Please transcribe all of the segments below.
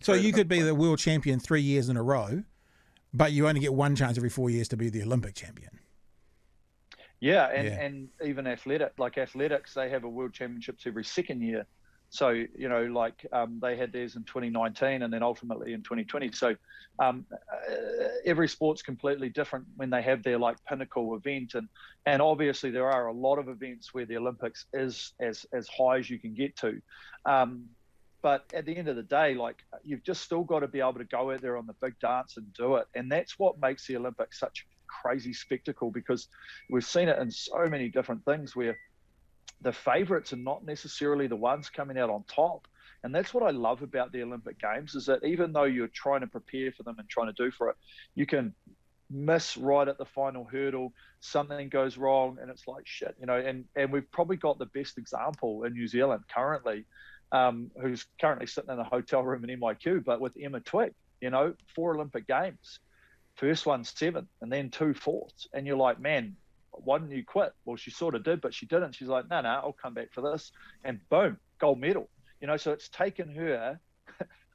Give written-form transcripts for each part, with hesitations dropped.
So you could be the world champion 3 years in a row, but you only get one chance every 4 years to be the Olympic champion. Yeah, and even athletics, they have a world championships every second year. So, you know, like they had theirs in 2019 and then ultimately in 2020. So every sport's completely different when they have their like pinnacle event. And obviously there are a lot of events where the Olympics is as high as you can get to. But at the end of the day, like you've just still got to be able to go out there on the big dance and do it. And that's what makes the Olympics such a crazy spectacle, because we've seen it in so many different things where the favorites are not necessarily the ones coming out on top. And that's what I love about the Olympic Games, is that even though you're trying to prepare for them and trying to do for it, you can miss right at the final hurdle, something goes wrong, and it's like shit, you know. And we've probably got the best example in New Zealand currently, who's currently sitting in a hotel room in MIQ, but with Emma Twigg, you know, 4 Olympic Games. First one 7th and then 2 fourths. And you're like, man, why didn't you quit? Well, she sort of did, but she didn't. She's like, no, I'll come back for this. And boom, gold medal. You know, so it's taken her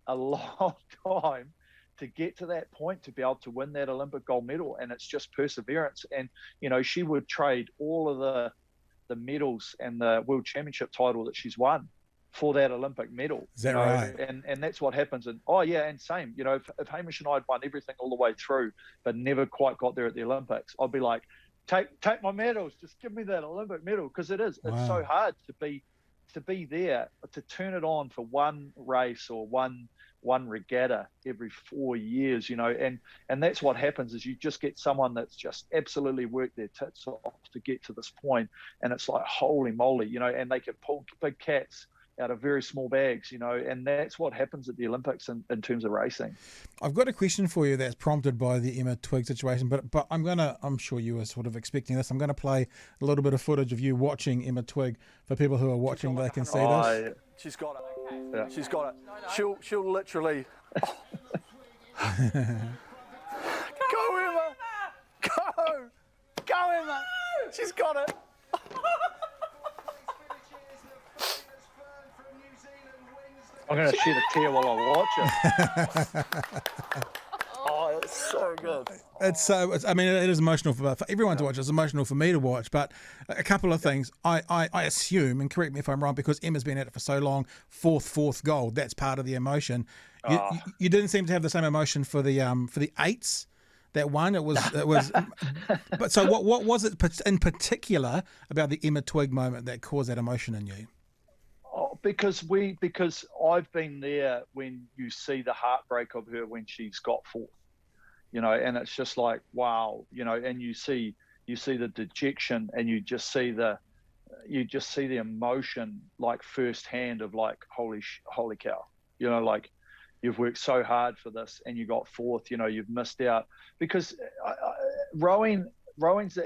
a long time to get to that point to be able to win that Olympic gold medal. And it's just perseverance. And, you know, she would trade all of the medals and the world championship title that she's won for that Olympic medal. Is that right? And that's what happens. And and same, you know, if Hamish and I had won everything all the way through, but never quite got there at the Olympics, I'd be like, take my medals, just give me that Olympic medal. Because it's so hard to be there, to turn it on for one race or one regatta every 4 years, you know, and that's what happens, is you just get someone that's just absolutely worked their tits off to get to this point. And it's like, holy moly, you know, and they can pull big cats out of very small bags, you know, and that's what happens at the Olympics in terms of racing. I've got a question for you that's prompted by the Emma Twigg situation, but I'm sure you were sort of expecting this. I'm going to play a little bit of footage of you watching Emma Twigg for people who are watching. They can see this. She's got it. Yeah. She's got it. She'll literally. Oh. Go Emma! Go Emma! She's got it. I'm going to shed a tear while I watch it. Oh, it's so good. I mean, it is emotional for everyone to watch. It's emotional for me to watch. But a couple of things. I assume, and correct me if I'm wrong, because Emma's been at it for so long, fourth gold. That's part of the emotion. You didn't seem to have the same emotion for the eights. That one, it was. But so, what was it in particular about the Emma Twigg moment that caused that emotion in you? Because I've been there when you see the heartbreak of her when she's got 4th, you know, and it's just like, wow, you know, and you see the dejection, and you just see the emotion like firsthand of like, holy cow, you know, like you've worked so hard for this and you got 4th, you know, you've missed out. Because rowing's rowing's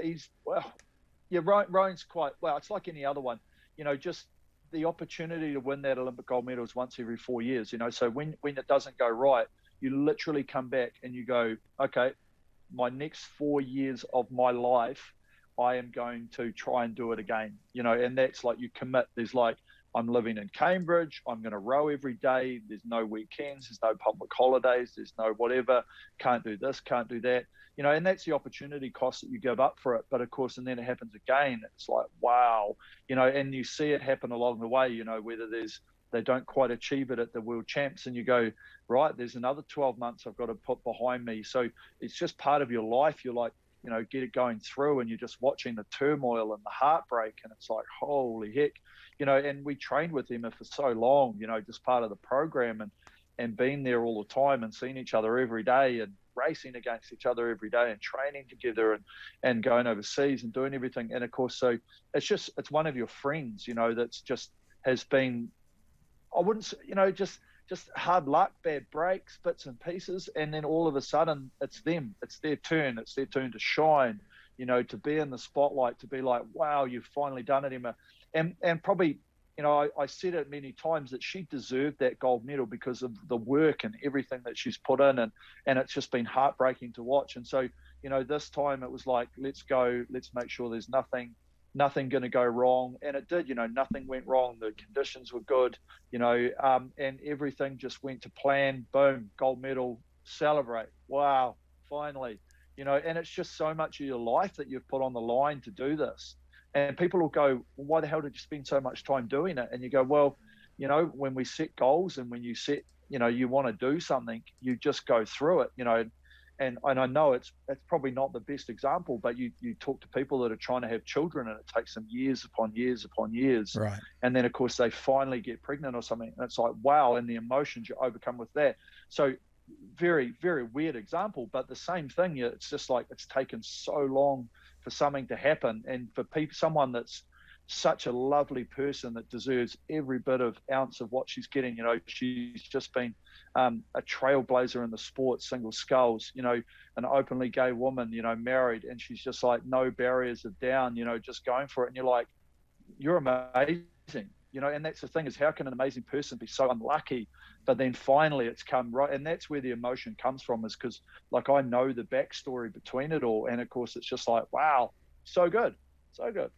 quite, well, it's like any other one, you know, just the opportunity to win that Olympic gold medal is once every 4 years, you know. So when it doesn't go right, you literally come back and you go, okay, my next 4 years of my life, I am going to try and do it again, you know. And that's like, you commit. There's like, I'm living in Cambridge, I'm going to row every day, there's no weekends, there's no public holidays, there's no whatever, can't do this, can't do that, you know. And that's the opportunity cost that you give up for it. But of course, and then it happens again, it's like, wow, you know. And you see it happen along the way, you know, whether they don't quite achieve it at the world champs, and you go, right, there's another 12 months I've got to put behind me. So it's just part of your life. You're like, you know, get it going through, and you're just watching the turmoil and the heartbreak, and it's like, holy heck, you know. And we trained with Emma for so long, you know, just part of the program, and being there all the time, and seeing each other every day, and racing against each other every day, and training together, and going overseas and doing everything. And of course, so it's one of your friends, you know, that's just has been, I wouldn't say, you know, just hard luck, bad breaks, bits and pieces, and then all of a sudden it's them, it's their turn to shine, you know, to be in the spotlight, to be like, wow, you've finally done it, Emma. And probably, you know, I said it many times that she deserved that gold medal because of the work and everything that she's put in, and it's just been heartbreaking to watch. And so, you know, this time it was like, let's go, let's make sure there's nothing nothing going to go wrong. And it did, nothing went wrong. The conditions were good, and everything just went to plan. Boom, gold medal, celebrate. Wow, finally, and it's just so much of your life that you've put on the line to do this. And people will go, well, why the hell did you spend so much time doing it? And you go, well, when we set goals and when you set, you want to do something, you just go through it, and I know it's probably not the best example, but you talk to people that are trying to have children and it takes them years upon years upon years. Right. And then, of course, they finally get pregnant or something. And it's like, wow, and the emotions you overcome with that. So very, very weird example, but the same thing. It's just like it's taken so long for something to happen. And for someone that's such a lovely person that deserves every bit of ounce of what she's getting, she's just been a trailblazer in the sport, single sculls, an openly gay woman, married, and she's just like, no barriers are down, just going for it. And you're like, you're amazing, and that's the thing, is how can an amazing person be so unlucky? But then finally it's come right. And that's where the emotion comes from, is because like I know the backstory between it all. And of course it's just like, wow, so good. So good.